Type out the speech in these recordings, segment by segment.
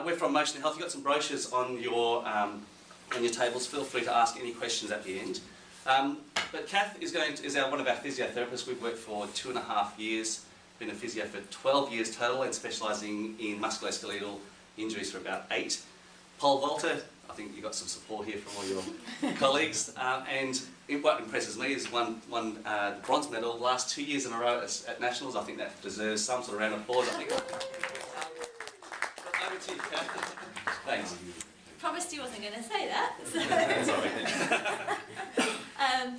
We're from Motion Health. You've got some brochures on your tables. Feel free to ask any questions at the end. But Kath is one of our physiotherapists. We've worked for 2.5 years, been a physio for 12 years total, and specialising in musculoskeletal injuries for about 8. Pole vaulter, I think you've got some support here from all your colleagues. And what impresses me is won the bronze medal the last 2 years in a row at Nationals. I think that deserves some sort of round of applause. I think. Over to you, Kath. Thanks. Promised he wasn't going to say that.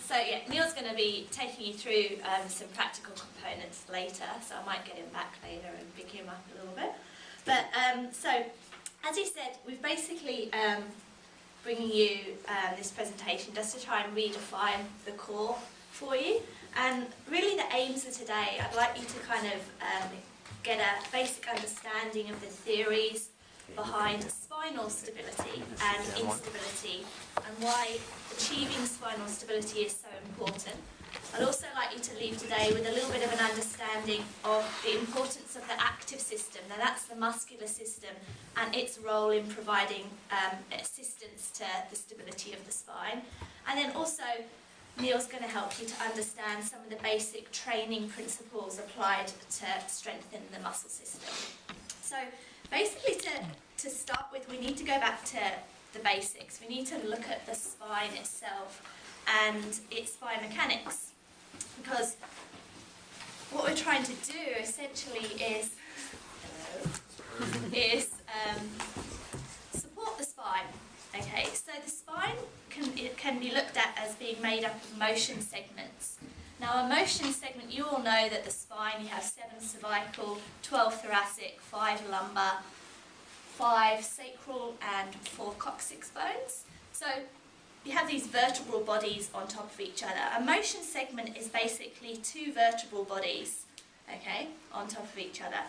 So yeah, Neil's going to be taking you through some practical components later, so I might get him back later and pick him up a little bit. But so, as he said, we've basically bringing you this presentation just to try and redefine the core for you. And really the aims of today, I'd like you to kind of get a basic understanding of the theories behind spinal stability and instability and why achieving spinal stability is so important. I'd also like you to leave today with a little bit of an understanding of the importance of the active system. Now that's the muscular system and its role in providing assistance to the stability of the spine. And then also Neil's going to help you to understand some of the basic training principles applied to strengthen the muscle system. So basically to start with, we need to go back to the basics. We need to look at the spine itself and its biomechanics, because what we're trying to do essentially is support the spine. Okay, so the spine can be looked at as being made up of motion segments. Now a motion segment, you all know that the spine, you have 7 cervical, 12 thoracic, 5 lumbar, 5 sacral and 4 coccyx bones. So you have these vertebral bodies on top of each other. A motion segment is basically 2 vertebral bodies, okay, on top of each other.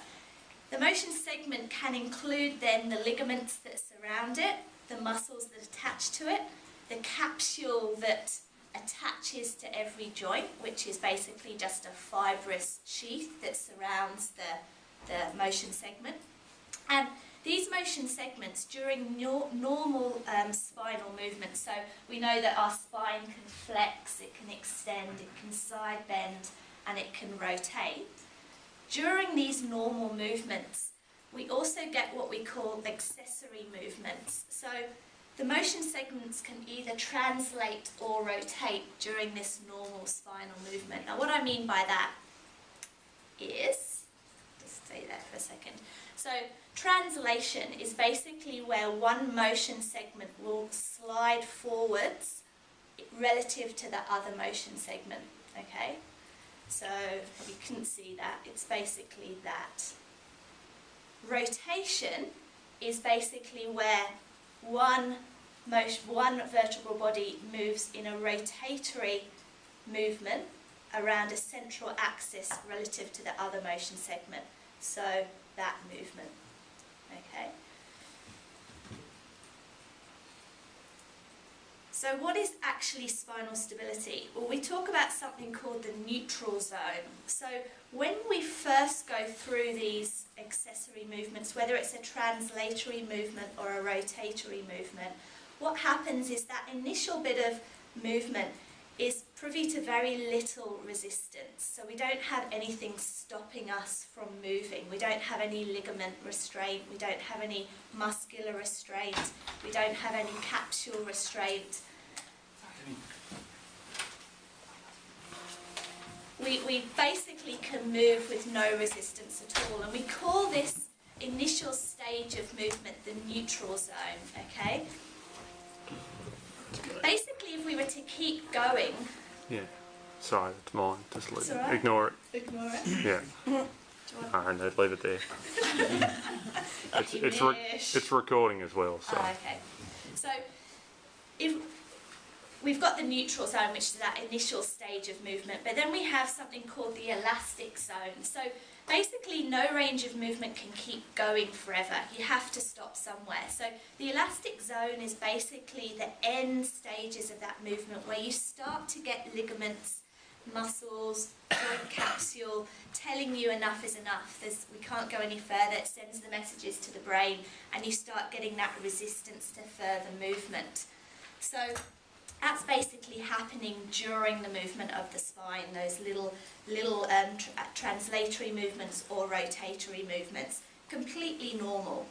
The motion segment can include then the ligaments that surround it, the muscles that attach to it, the capsule that attaches to every joint, which is basically just a fibrous sheath that surrounds the motion segment. And these motion segments during normal spinal movement, so we know that our spine can flex, it can extend, it can side bend, and it can rotate. During these normal movements, we also get what we call accessory movements. So the motion segments can either translate or rotate during this normal spinal movement. Now what I mean by that is, just stay there for a second. So translation is basically where one motion segment will slide forwards relative to the other motion segment, okay? So if you couldn't see that, it's basically that. Rotation is basically where one vertebral body moves in a rotatory movement around a central axis relative to the other motion segment. So that movement, okay? So what is actually spinal stability? Well, we talk about something called the neutral zone. So when we first go through these accessory movements, whether it's a translatory movement or a rotatory movement, what happens is that initial bit of movement is privy to very little resistance. So we don't have anything stopping us from moving. We don't have any ligament restraint. We don't have any muscular restraint. We don't have any capsule restraint. We basically can move with no resistance at all, and we call this initial stage of movement the neutral zone, okay? Basically, if we were to keep going... Yeah, sorry, it's mine, just leave it. Right. Ignore it. Ignore it? Yeah. Alright, no, leave it there. It's recording as well, so... Oh, okay. So, if we've got the neutral zone, which is that initial stage of movement, but then we have something called the elastic zone. So basically no range of movement can keep going forever. You have to stop somewhere. So the elastic zone is basically the end stages of that movement where you start to get ligaments muscles, joint capsule, telling you enough is enough. We can't go any further. It sends the messages to the brain, and you start getting that resistance to further movement. So that's basically happening during the movement of the spine, those little translatory movements or rotatory movements, completely normal.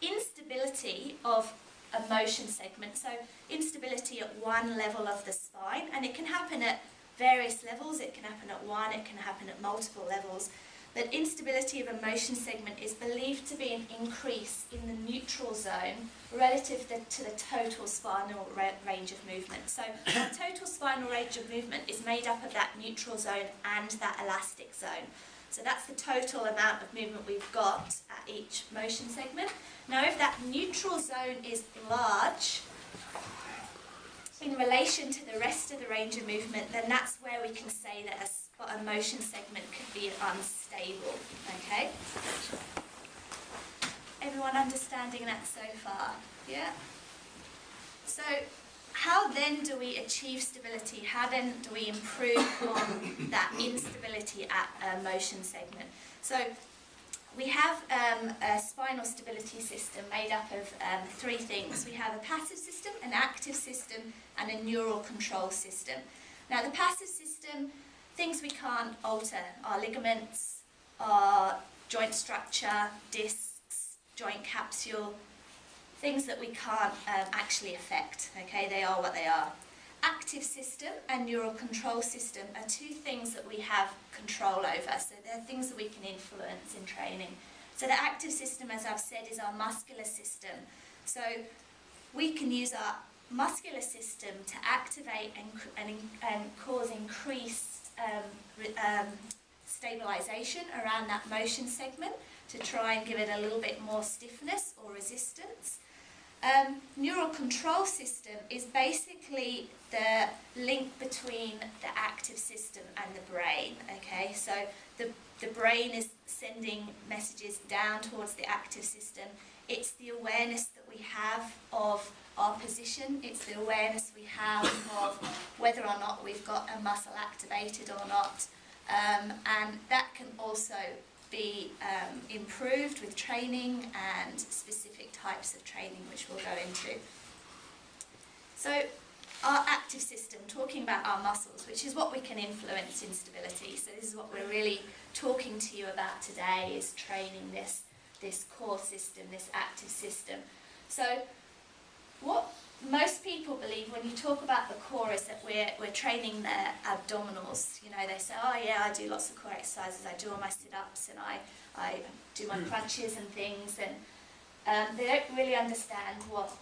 Instability of a motion segment, so instability at one level of the spine, and it can happen at various levels. It can happen at one, it can happen at multiple levels. But instability of a motion segment is believed to be an increase in the neutral zone relative to the total spinal range of movement. So our total spinal range of movement is made up of that neutral zone and that elastic zone. So that's the total amount of movement we've got at each motion segment. Now if that neutral zone is large in relation to the rest of the range of movement, then that's where we can say that a motion segment could be unstable. Okay? Everyone understanding that so far? Yeah? So how then do we achieve stability? How then do we improve on that instability at a motion segment? So we have a spinal stability system made up of three things. We have a passive system, an active system, and a neural control system. Now the passive system, things we can't alter, our ligaments, our joint structure, discs, joint capsule, things that we can't actually affect, okay? They are what they are. Active system and neural control system are two things that we have control over, so they're things that we can influence in training. So the active system, as I've said, is our muscular system. So we can use our muscular system to activate and cause increased stabilization around that motion segment to try and give it a little bit more stiffness or resistance. Neural control system is basically the link between the active system and the brain, okay? So the brain is sending messages down towards the active system. It's the awareness that we have of our position, it's the awareness we have of whether or not we've got a muscle activated or not, and that can also be improved with training and specific types of training, which we'll go into. So our active system, talking about our muscles, which is what we can influence in stability. So this is what we're really talking to you about today, is training this core system, this active system. So what most people believe when you talk about the core is that we're training their abdominals. You know, they say, oh yeah, I do lots of core exercises, I do all my sit-ups and I do my crunches and things, and they don't really understand what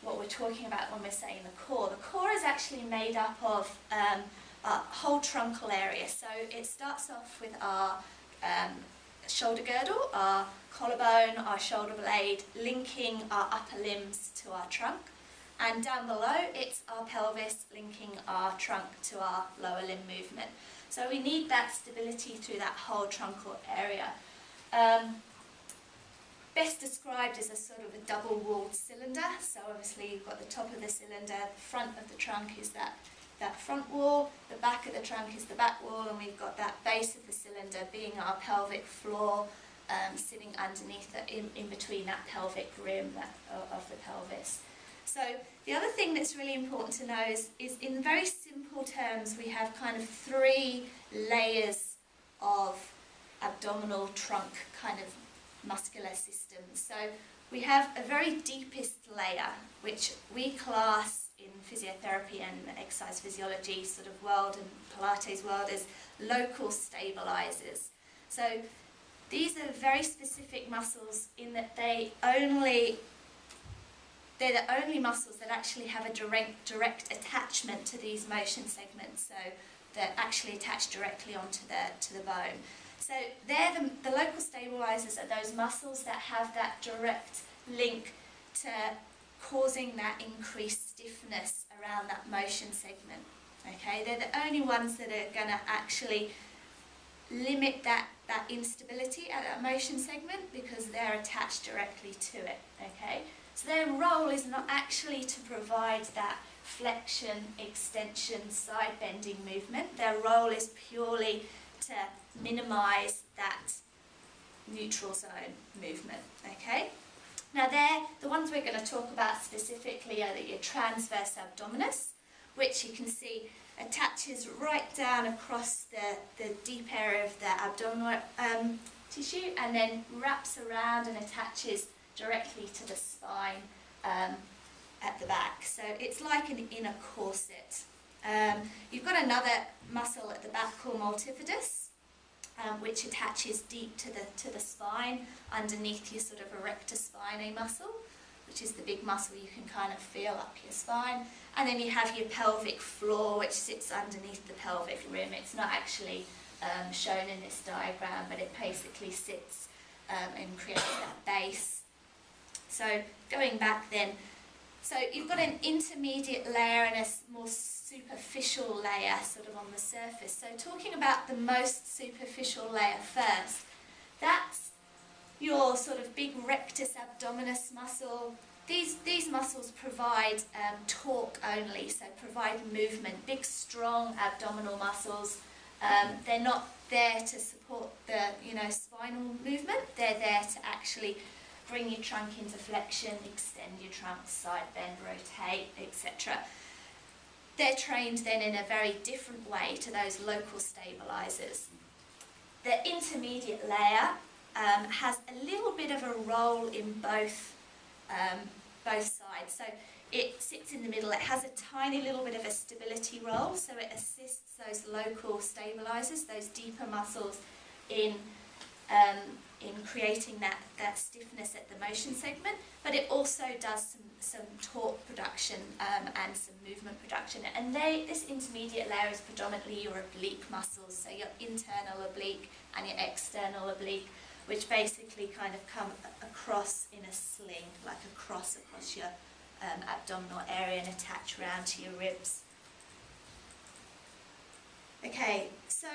we're talking about when we're saying the core. The core is actually made up of a whole truncal area. So it starts off with our shoulder girdle, our collarbone, our shoulder blade, linking our upper limbs to our trunk. And down below, it's our pelvis linking our trunk to our lower limb movement. So we need that stability through that whole truncal area. Best described as a sort of a double-walled cylinder. So obviously you've got the top of the cylinder, the front of the trunk is that front wall, the back of the trunk is the back wall, and we've got that base of the cylinder being our pelvic floor, sitting underneath, in between that pelvic rim of the pelvis. So the other thing that's really important to know is in very simple terms, we have kind of three layers of abdominal trunk kind of muscular systems. So we have a very deepest layer, which we class in physiotherapy and exercise physiology sort of world and Pilates world as local stabilizers. So these are very specific muscles in that they're the only muscles that actually have a direct attachment to these motion segments, so that actually attach directly onto the bone. So they're the local stabilizers are those muscles that have that direct link to causing that increased stiffness around that motion segment. Okay, they're the only ones that are going to actually limit that instability at that motion segment because they're attached directly to it. Okay, so their role is not actually to provide that flexion, extension, side bending movement. Their role is purely to minimise that neutral zone movement, okay? Now the ones we're going to talk about specifically are your transverse abdominis, which you can see attaches right down across the deep area of the abdominal tissue, and then wraps around and attaches directly to the spine at the back. So it's like an inner corset. You've got another muscle at the back called multifidus, which attaches deep to the spine underneath your sort of erector spinae muscle, which is the big muscle you can kind of feel up your spine. And then you have your pelvic floor, which sits underneath the pelvic rim. It's not actually shown in this diagram, but it basically sits and creates that base. So going back then, so you've got an intermediate layer and a more superficial layer sort of on the surface. So talking about the most superficial layer first, that's your sort of big rectus abdominis muscle. These muscles provide torque only, so provide movement, big strong abdominal muscles. They're not there to support the spinal movement, they're there to actually bring your trunk into flexion, extend your trunk, side bend, rotate, etc. They're trained then in a very different way to those local stabilizers. The intermediate layer has a little bit of a role in both sides. So it sits in the middle. It has a tiny little bit of a stability role, so it assists those local stabilizers, those deeper muscles, in creating that stiffness at the motion segment, but it also does some torque production and some movement production. And this intermediate layer is predominantly your oblique muscles, so your internal oblique and your external oblique, which basically kind of come across in a sling, like a cross across your abdominal area and attach around to your ribs. Okay, so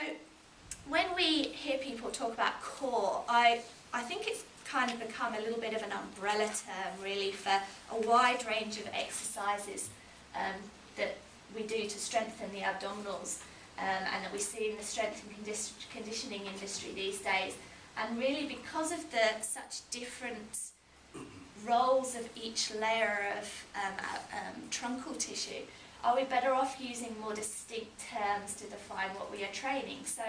when we hear people talk about core, I think it's kind of become a little bit of an umbrella term really for a wide range of exercises that we do to strengthen the abdominals and that we see in the strength and conditioning industry these days. And really because of the such different roles of each layer of truncal tissue, are we better off using more distinct terms to define what we are training? So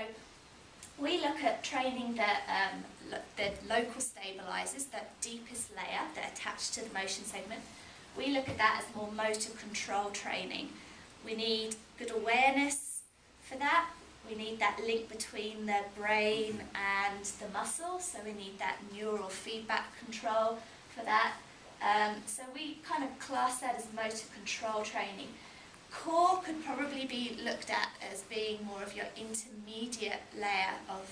we look at training the local stabilizers, that deepest layer that attach to the motion segment. We look at that as more motor control training. We need good awareness for that. We need that link between the brain and the muscle, so we need that neural feedback control for that. So we kind of class that as motor control training. Core could probably be looked at as being more of your intermediate layer of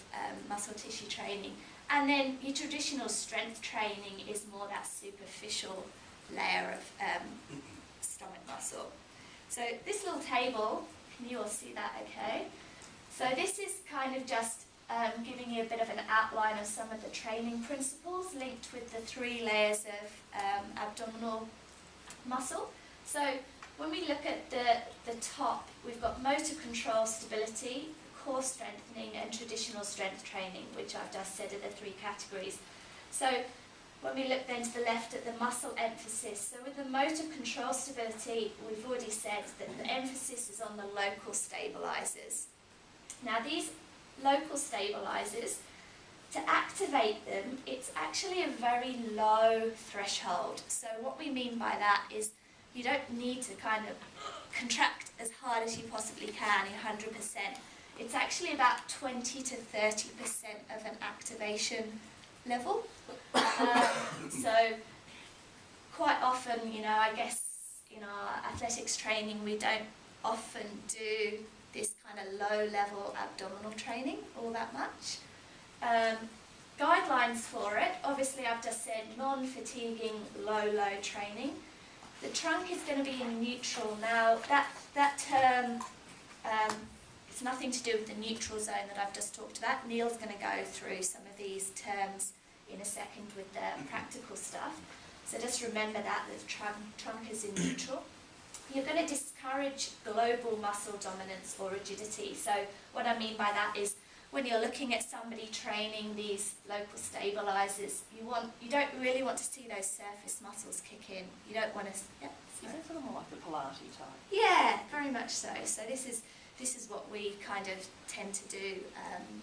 muscle tissue training. And then your traditional strength training is more that superficial layer of stomach muscle. So this little table, can you all see that okay? So this is kind of just giving you a bit of an outline of some of the training principles linked with the 3 layers of abdominal muscle. So when we look at the top, we've got motor control stability, core strengthening and traditional strength training, which I've just said are the 3 categories. So when we look then to the left at the muscle emphasis, so with the motor control stability, we've already said that the emphasis is on the local stabilizers. Now these local stabilizers, to activate them, it's actually a very low threshold. So what we mean by that is you don't need to kind of contract as hard as you possibly can, 100%. It's actually about 20 to 30% of an activation level. So quite often, I guess in our athletics training, we don't often do this kind of low-level abdominal training all that much. Guidelines for it, obviously I've just said non-fatiguing, low training. The trunk is going to be in neutral. Now that term, it's nothing to do with the neutral zone that I've just talked about. Neil's going to go through some of these terms in a second with the practical stuff. So just remember that the trunk is in neutral. you're going to discourage global muscle dominance or rigidity. So what I mean by that is when you're looking at somebody training these local stabilizers, you don't really want to see those surface muscles kick in. You don't want to. Yeah, Is that sort of more like the Pilates type? yeah, very much so. So this is what we kind of tend to do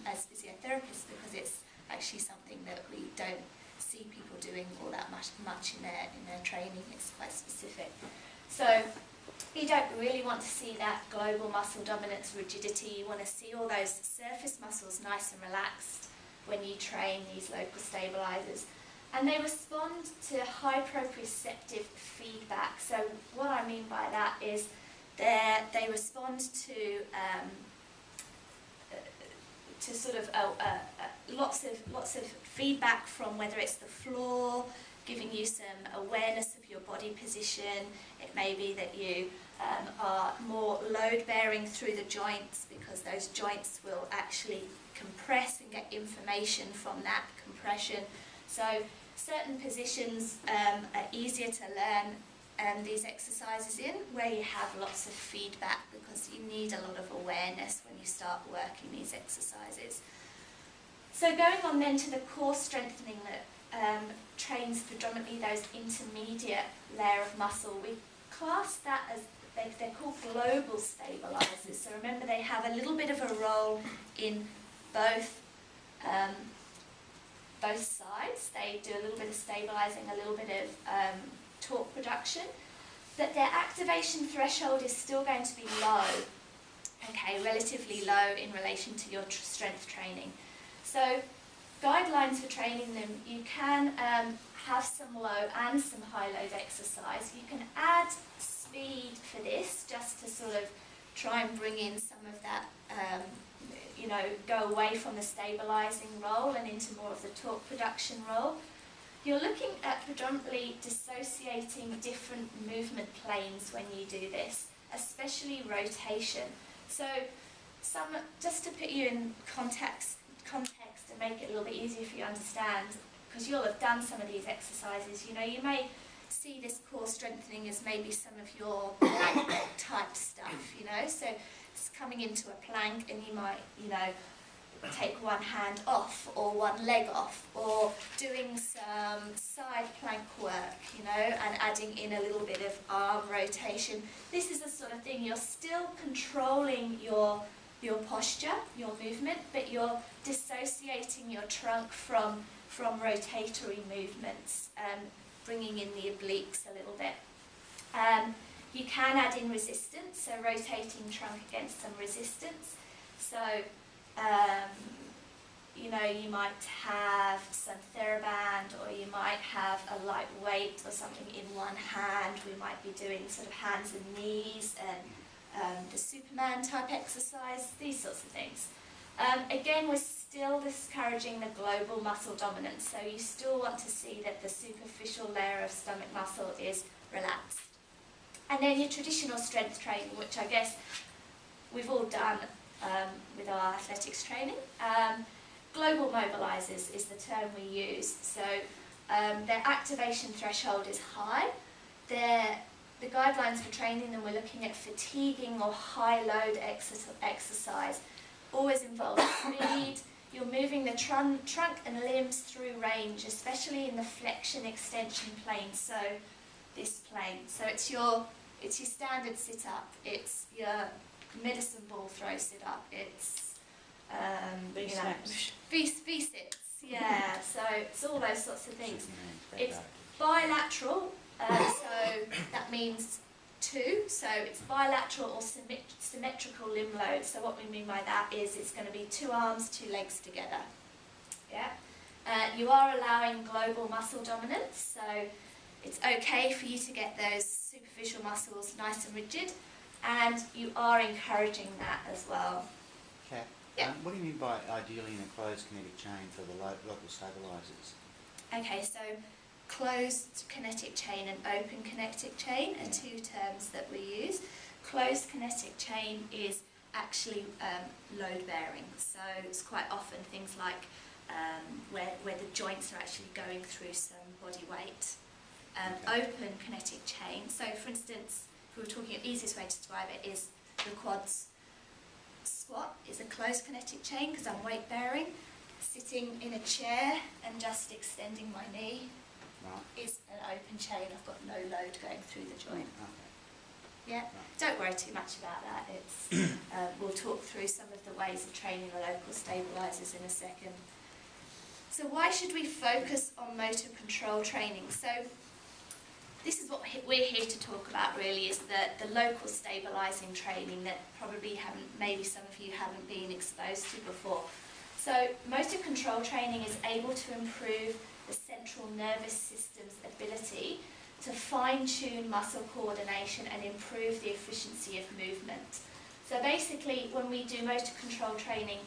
as physiotherapists, because it's actually something that we don't see people doing all that much in their training. It's quite specific. So you don't really want to see that global muscle dominance, rigidity. You want to see all those surface muscles nice and relaxed when you train these local stabilizers. And they respond to high proprioceptive feedback. So what I mean by that is they respond to sort of lots of feedback from whether it's the floor, giving you some awareness of your body position. It may be that you are more load-bearing through the joints, because those joints will actually compress and get information from that compression. So certain positions are easier to learn these exercises in, where you have lots of feedback, because you need a lot of awareness when you start working these exercises. So going on then to the core strengthening that trains predominantly those intermediate layer of muscle, we class that as, they're called global stabilizers. So remember, they have a little bit of a role in both sides. They do a little bit of stabilizing, a little bit of torque production, but their activation threshold is still going to be low, okay, relatively low in relation to your strength training. So guidelines for training them, you can have some low and some high load exercise. You can add speed for this, just to sort of try and bring in some of that, go away from the stabilizing role and into more of the torque production role. You're looking at predominantly dissociating different movement planes when you do this, especially rotation. So just to put you in context and make it a little bit easier for you to understand, because you'll have done some of these exercises, you may see this core strengthening as maybe some of your plank type stuff, so it's coming into a plank and you might, take one hand off or one leg off, or doing some side plank work, and adding in a little bit of arm rotation. This is the sort of thing, you're still controlling your posture, your movement, but you're dissociating your trunk from rotatory movements, bringing in the obliques a little bit. You can add in resistance, so rotating trunk against some resistance. So you might have some TheraBand, or you might have a light weight or something in one hand. We might be doing sort of hands and knees and the Superman type exercise, these sorts of things. Again, we're still discouraging the global muscle dominance, so you still want to see that the superficial layer of stomach muscle is relaxed. And then your traditional strength training, which I guess we've all done with our athletics training. Global mobilizers is the term we use. So their activation threshold is high. The guidelines for training them, we're looking at fatiguing or high load exercise. Always involves speed. You're moving the trunk and limbs through range, especially in the flexion extension plane. So this plane. So it's your standard sit up. It's your medicine ball throw sit up. It's V-sits. Yeah. So it's all those sorts of things. It's bilateral. So that means two. So it's bilateral or symmetrical limb load. So what we mean by that is it's going to be 2 arms, 2 legs together. Yeah. You are allowing global muscle dominance. So it's okay for you to get those superficial muscles nice and rigid, and you are encouraging that as well. Kat, Yeah. what do you mean by ideally in a closed kinetic chain for the local stabilisers? Okay, so closed kinetic chain and open kinetic chain are 2 terms that we use. Closed kinetic chain is actually load bearing, so it's quite often things like where the joints are actually going through some body weight. Open kinetic chain, so for instance, if we were talking, the easiest way to describe it is the quads. Squat is a closed kinetic chain because I'm weight bearing. Sitting in a chair and just extending my knee is an open chain. I've got no load going through the joint. Yeah, don't worry too much about that. It's we'll talk through some of the ways of training the local stabilisers in a second. So why should we focus on motor control training? So this is what we're here to talk about really, is the local stabilising training that probably maybe some of you haven't been exposed to before. So motor control training is able to improve the central nervous system's ability to fine-tune muscle coordination and improve the efficiency of movement. So basically, when we do motor control training,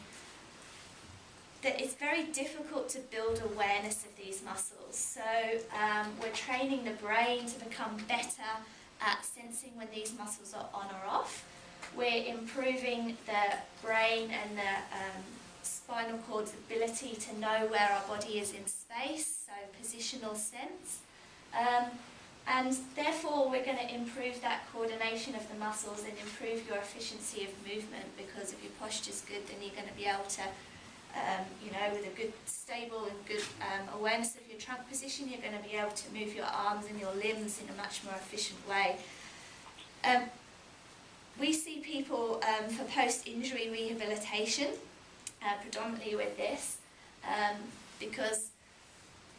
that it's very difficult to build awareness of these muscles. So we're training the brain to become better at sensing when these muscles are on or off. We're improving the brain and the spinal cord's ability to know where our body is in space, so positional sense. And therefore we're going to improve that coordination of the muscles and improve your efficiency of movement, because if your posture's good, then you're going to be able to, with a good stable and good awareness of your trunk position, you're going to be able to move your arms and your limbs in a much more efficient way. We see people for post-injury rehabilitation, predominantly with this, because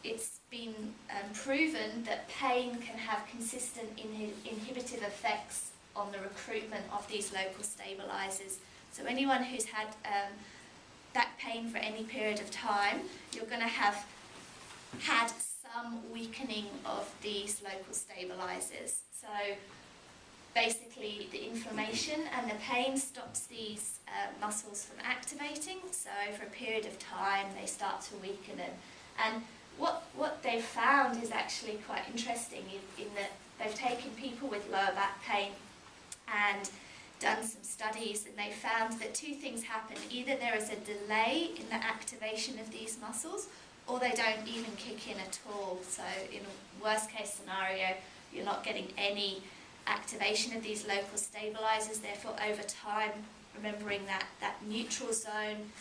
it's been proven that pain can have consistent inhibitive effects on the recruitment of these local stabilisers. So anyone who's had back pain for any period of time, you're going to have had some weakening of these local stabilisers. So basically the inflammation and the pain stops these muscles from activating, so for a period of time they start to weaken them. And what they've found is actually quite interesting in that they've taken people with lower back pain and done some studies, and they found that two things happen. Either there is a delay in the activation of these muscles, or they don't even kick in at all. So in a worst case scenario, you're not getting any activation of these local stabilisers. Therefore, over time, remembering that neutral zone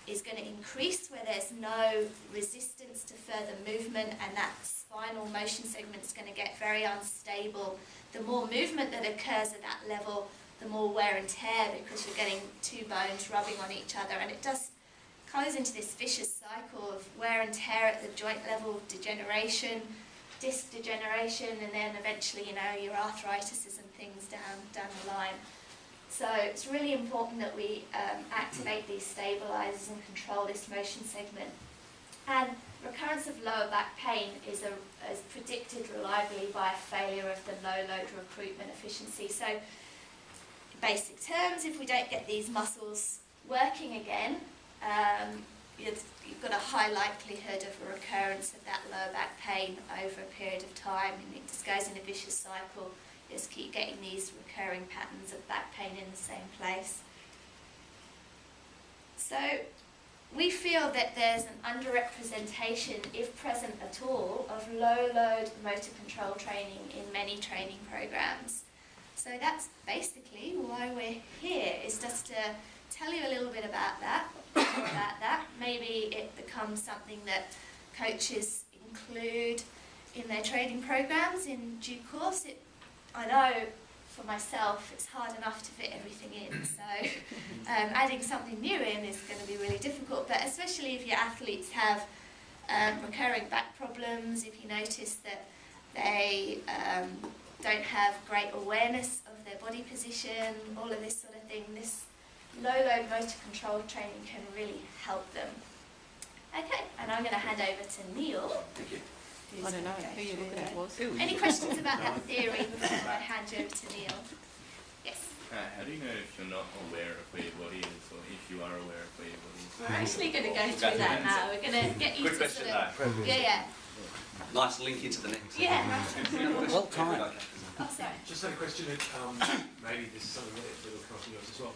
is going to increase where there's no resistance to further movement, and that spinal motion segment is going to get very unstable. The more movement that occurs at that level, the more wear and tear, because you're getting two bones rubbing on each other, and it just goes into this vicious cycle of wear and tear at the joint level, degeneration, disc degeneration, and then eventually, your arthritis and things down the line. So it's really important that we activate these stabilisers and control this motion segment. And recurrence of lower back pain is predicted reliably by a failure of the low load recruitment efficiency. So in basic terms, if we don't get these muscles working again, you've got a high likelihood of a recurrence of that lower back pain over a period of time, and it just goes in a vicious cycle. You just keep getting these recurring patterns of back pain in the same place. So we feel that there's an underrepresentation, if present at all, of low load motor control training in many training programs. So that's basically why we're here, is just to tell you a little bit about that, Maybe it becomes something that coaches include in their training programs in due course. I know for myself it's hard enough to fit everything in, so adding something new in is going to be really difficult, but especially if your athletes have recurring back problems, if you notice that they don't have great awareness of their body position, all of this sort of thing, this low-load motor control training can really help them. Okay, and I'm going to hand over to Neil. Thank you. I don't know who you're looking at was. Any questions about that theory before I hand you over to Neil? Yes. How do you know if you're not aware of where your body is, or if you are aware of where your body is? We're actually going to go through that now. We're going to get you Good to question, sort of... though. Yeah. Nice link into the next. Yeah. Well timed. Oh, sorry. Just had a question that maybe this is something that will come across yours as well.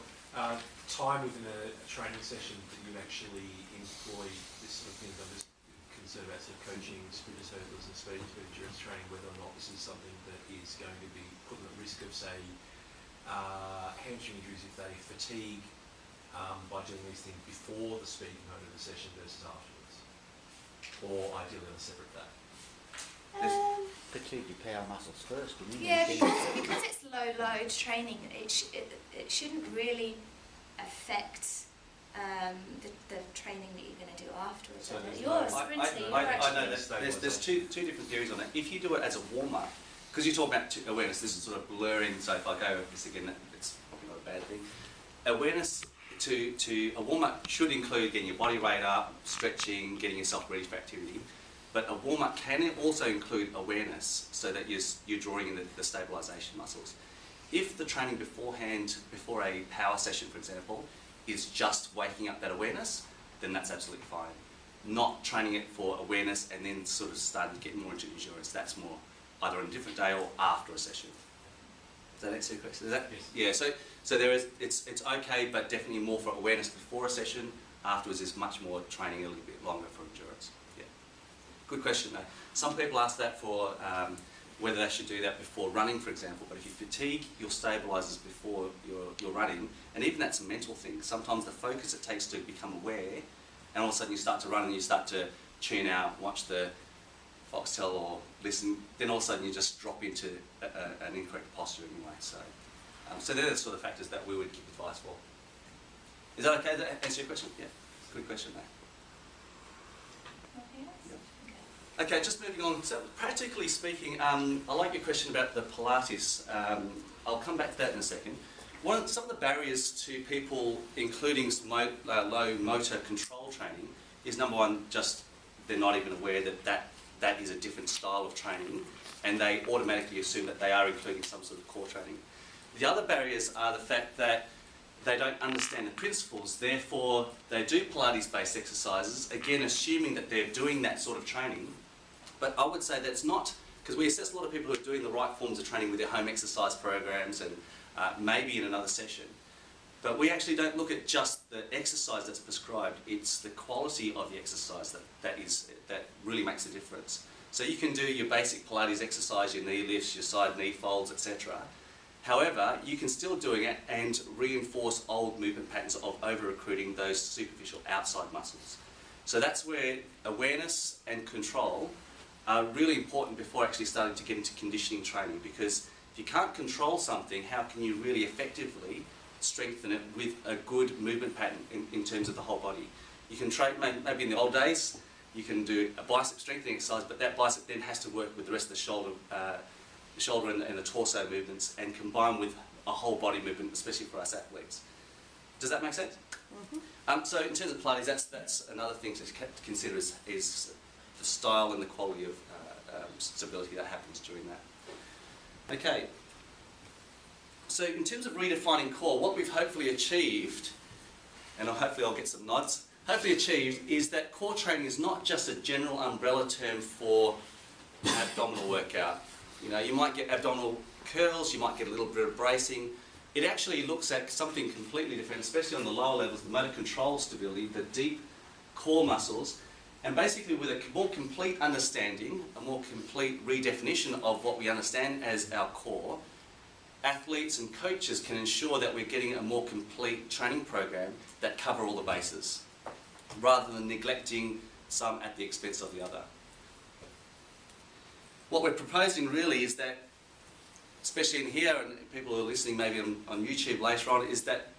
Time within a training session that you actually employ this sort of thing. I'm just concerned about coaching sprinters, hurdlers and speed endurance training, whether or not this is something that is going to be put in the risk of, say, hamstring injuries if they fatigue by doing these things before the speed mode of the session versus afterwards, or ideally on a separate day? Fatigue your power muscles first, didn't you? Yeah, because it's low load training, it shouldn't really affect the training that you're going to do afterwards. So there's You're no- a sprinter, you're I know actually... that there's two different theories on that. If you do it as a warm-up, because you talk about awareness, this is sort of blurring, so if I go over this again, it's probably not a bad thing. Awareness to a warm-up should include getting your body weight up, stretching, getting yourself ready for activity. But a warm-up can also include awareness, so that you're drawing in the stabilisation muscles. If the training beforehand, before a power session, for example, is just waking up that awareness, then that's absolutely fine. Not training it for awareness and then sort of starting to get more into endurance. That's more either on a different day or after a session. Does that answer your question? Is that? Yes. Yeah. So there is. It's okay, but definitely more for awareness before a session. Afterwards is much more training a little bit longer for endurance. Yeah. Good question though. Some people ask that for whether they should do that before running, for example. But if you fatigue your stabilisers before you're running, and even that's a mental thing. Sometimes the focus it takes to become aware, and all of a sudden you start to run and you start to tune out, watch the foxtel or listen, then all of a sudden you just drop into an incorrect posture anyway. So they're the sort of factors that we would give advice for. Is that okay? Does that answer your question? Yeah. Good question there. Nothing else? Yeah. Okay, just moving on. So practically speaking, I like your question about the Pilates. I'll come back to that in a second. Some of the barriers to people including low motor control training is, number one, just they're not even aware that is a different style of training, and they automatically assume that they are including some sort of core training. The other barriers are the fact that they don't understand the principles, therefore they do Pilates-based exercises, again assuming that they're doing that sort of training. But I would say that's not, because we assess a lot of people who are doing the right forms of training with their home exercise programs and maybe in another session. But we actually don't look at just the exercise that's prescribed, it's the quality of the exercise that really makes a difference. So you can do your basic Pilates exercise, your knee lifts, your side knee folds, etc. However, you can still do it and reinforce old movement patterns of over-recruiting those superficial outside muscles. So that's where awareness and control are really important before actually starting to get into conditioning training, because if you can't control something, how can you really effectively strengthen it with a good movement pattern in terms of the whole body? You can train, maybe in the old days, you can do a bicep strengthening exercise, but that bicep then has to work with the rest of the shoulder and the torso movements and combine with a whole body movement, especially for us athletes. Does that make sense? Mm-hmm. So in terms of Pilates, that's another thing to consider is the style and the quality of stability that happens during that. Okay. So in terms of redefining core, what we've hopefully achieved, and hopefully I'll get some nods, hopefully achieved is that core training is not just a general umbrella term for an abdominal workout. You know, you might get abdominal curls, you might get a little bit of bracing. It actually looks at something completely different, especially on the lower levels, the motor control stability, the deep core muscles, and basically with a more complete understanding, a more complete redefinition of what we understand as our core, athletes and coaches can ensure that we're getting a more complete training program that cover all the bases, rather than neglecting some at the expense of the other. What we're proposing really is that, especially in here, and people who are listening maybe on YouTube later on, is that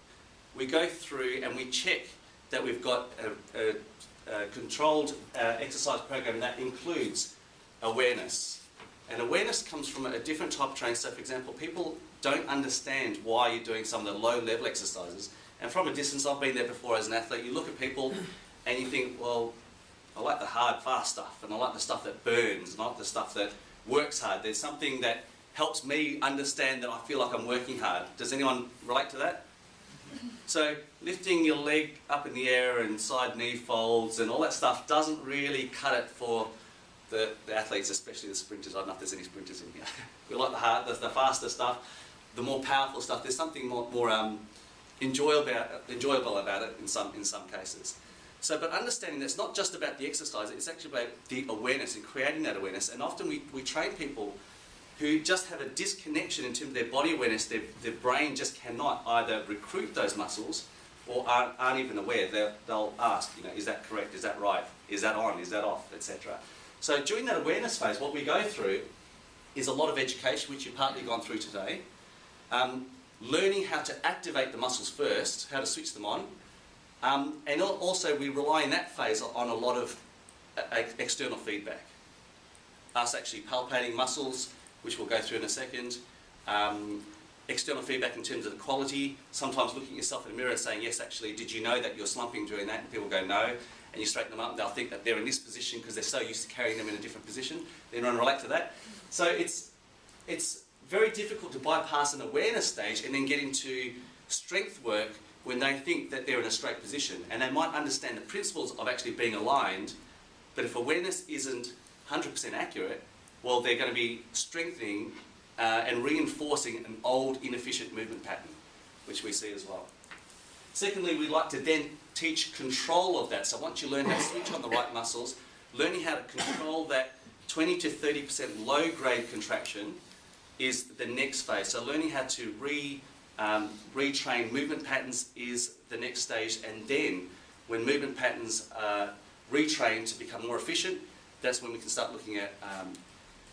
we go through and we check that we've got a controlled exercise program that includes awareness. And awareness comes from a different type of training. So for example, people don't understand why you're doing some of the low-level exercises. And from a distance, I've been there before as an athlete, you look at people and you think, well, I like the hard, fast stuff, and I like the stuff that burns, and I like the stuff that works hard. There's something that helps me understand that I feel like I'm working hard. Does anyone relate to that? So lifting your leg up in the air and side knee folds and all that stuff doesn't really cut it for the athletes, especially the sprinters. I don't know if there's any sprinters in here. We like the hard, the faster stuff, the more powerful stuff. There's something more enjoyable about it in some cases. So, but understanding that it's not just about the exercise, it's actually about the awareness and creating that awareness. And often we train people who just have a disconnection in terms of their body awareness. Their brain just cannot either recruit those muscles or aren't even aware. They'll ask, is that correct? Is that right? Is that on? Is that off? Etc. So during that awareness phase, what we go through is a lot of education, which you've partly gone through today. Learning how to activate the muscles first, how to switch them on. And also we rely in that phase on a lot of external feedback. Us actually palpating muscles, which we'll go through in a second. External feedback in terms of the quality, sometimes looking at yourself in the mirror and saying, yes, actually, did you know that you're slumping during that? And people go, no. And you straighten them up and they'll think that they're in this position because they're so used to carrying them in a different position. Then run relate to that. So it's very difficult to bypass an awareness stage and then get into strength work when they think that they're in a straight position. And they might understand the principles of actually being aligned, but if awareness isn't 100% accurate, well, they're going to be strengthening and reinforcing an old, inefficient movement pattern, which we see as well. Secondly, we like to then teach control of that. So once you learn how to switch on the right muscles, learning how to control that 20 to 30% low-grade contraction is the next phase. So learning how to retrain movement patterns is the next stage, and then when movement patterns are retrained to become more efficient, that's when we can start looking at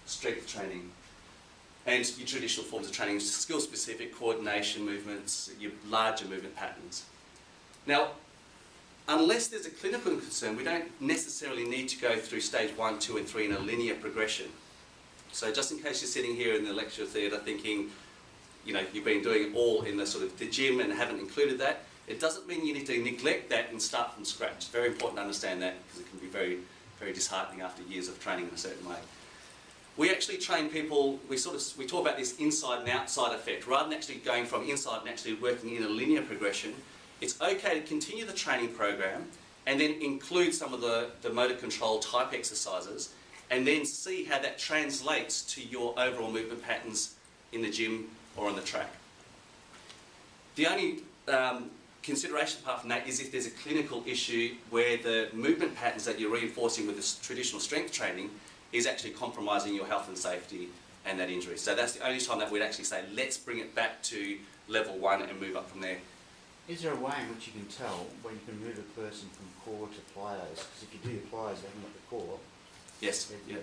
strength training and your traditional forms of training, skill-specific coordination movements, your larger movement patterns. Now, unless there's a clinical concern, we don't necessarily need to go through stage 1, 2 and 3 in a linear progression. So just in case you're sitting here in the lecture theatre thinking, you've been doing it all in the sort of the gym and haven't included that, it doesn't mean you need to neglect that and start from scratch. It's very important to understand that because it can be very, very disheartening after years of training in a certain way. We actually train people, we talk about this inside and outside effect. Rather than actually going from inside and actually working in a linear progression, it's okay to continue the training program and then include some of the motor control type exercises and then see how that translates to your overall movement patterns in the gym or on the track. The only consideration apart from that is if there's a clinical issue where the movement patterns that you're reinforcing with this traditional strength training is actually compromising your health and safety and that injury. So that's the only time that we'd actually say, let's bring it back to level 1 and move up from there. Is there a way in which you can tell when you can move a person from core to plyos? Because if you do your plyos, they haven't got the core. Yes. Yeah.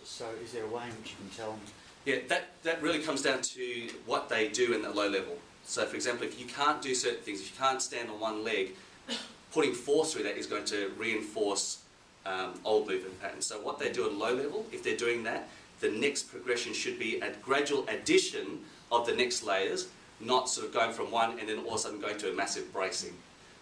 So is there a way in which you can tell? Yeah, that really comes down to what they do in the low level. So for example, if you can't do certain things, if you can't stand on one leg, putting force through that is going to reinforce old movement patterns. So what they do at a low level, if they're doing that, the next progression should be a gradual addition of the next layers, not sort of going from one and then all of a sudden going to a massive bracing.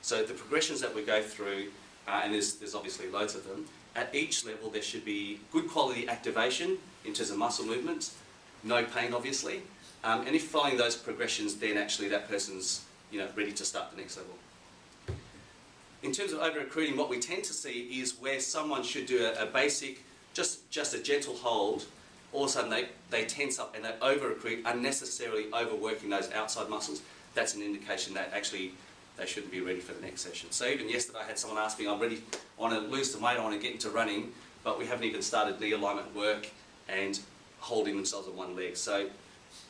So the progressions that we go through, and there's obviously loads of them, at each level there should be good quality activation in terms of muscle movements, no pain obviously, and if following those progressions then actually that person's ready to start the next level. In terms of over-recruiting, what we tend to see is where someone should do a basic, just a gentle hold, all of a sudden they tense up and they over-recruit, unnecessarily overworking those outside muscles. That's an indication that actually they shouldn't be ready for the next session. So even yesterday I had someone ask me, I'm ready, I want to lose some weight, I want to get into running, but we haven't even started knee alignment work and holding themselves on one leg. So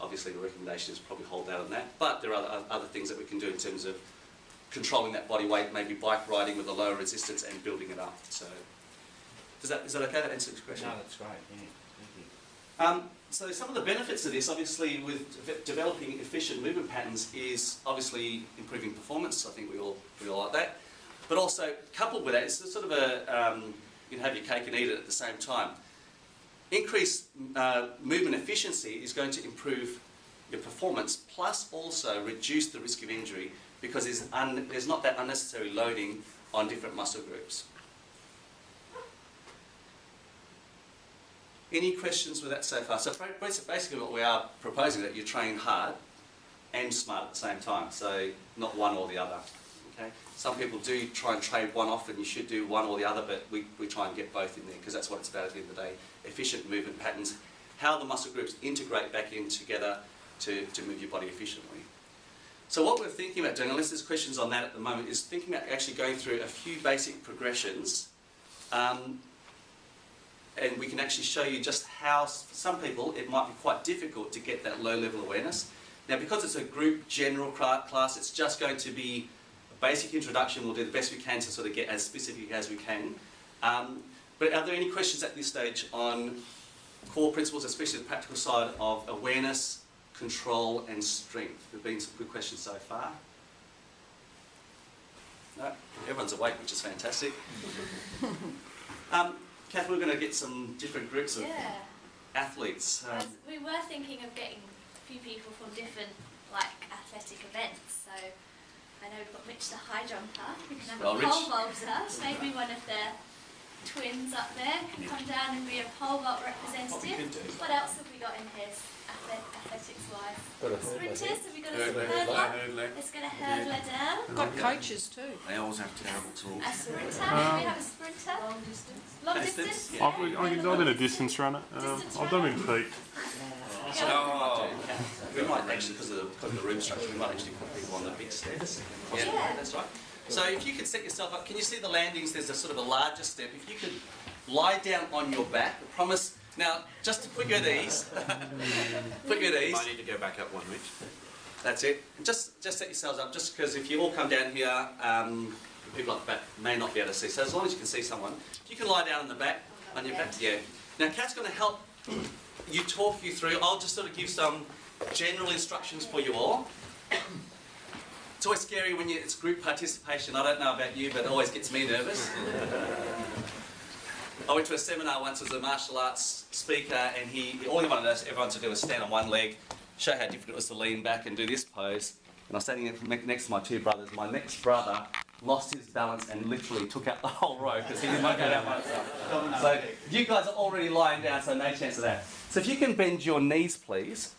obviously the recommendation is probably hold out on that, but there are other things that we can do in terms of controlling that body weight, maybe bike riding with a lower resistance and building it up. So is that okay? That answers the question? No, that's great. Yeah, thank you. So some of the benefits of this, obviously, with developing efficient movement patterns is obviously improving performance. I think we all like that. But also, coupled with that, it's sort of a, you can have your cake and eat it at the same time. Increased movement efficiency is going to improve your performance, plus also reduce the risk of injury because there's not that unnecessary loading on different muscle groups. Any questions with that so far? So basically what we are proposing is that you train hard and smart at the same time, so not one or the other. Okay? Some people do try and trade one off and you should do one or the other, but we try and get both in there because that's what it's about at the end of the day. Efficient movement patterns, how the muscle groups integrate back in together to move your body efficiently. So what we're thinking about doing, unless there's questions on that at the moment, is thinking about actually going through a few basic progressions and we can actually show you just how, for some people, it might be quite difficult to get that low level awareness. Now, because it's a group general class, it's just going to be a basic introduction. We'll do the best we can to sort of get as specific as we can. But are there any questions at this stage on core principles, especially the practical side of awareness, control and strength? There have been some good questions so far. No, everyone's awake, which is fantastic. Kath, we're going to get some different groups of athletes. We were thinking of getting a few people from different athletic events. So I know we've got Mitch the high jumper. We can have a pole vaulter. Maybe one of the twins up there can come down and be a pole vault representative. What else have we got in here, athletics-wise? Sprinters. Have we got a hurdler? Let's get a hurdler down. Got coaches too. They always have terrible talk. A sprinter. Do we have a sprinter? Long distance. Long distance. Yeah. I've been a distance runner. I've done it in feet. We might actually, because of the room structure, we might actually put people on the big stairs. Yeah, that's right. So if you could set yourself up, can you see the landings? There's a sort of a larger step. If you could lie down on your back, I promise. Now, just to put you at ease. Put you at ease. I need to go back up one, Rich. That's it. Just set yourselves up, just because if you all come down here, people at the back may not be able to see. So as long as you can see someone, if you can lie down on the back, on your back, yeah. Now, Kat's going to help you talk you through. I'll just sort of give some general instructions for you all. It's always scary when it's group participation. I don't know about you, but it always gets me nervous. I went to a seminar once as a martial arts speaker, and all he wanted everyone to do was stand on one leg, show how difficult it was to lean back and do this pose. And I was standing next to my two brothers. My next brother lost his balance and literally took out the whole row because he didn't want to go down by himself. So you guys are already lying down, so no chance of that. So if you can bend your knees, please.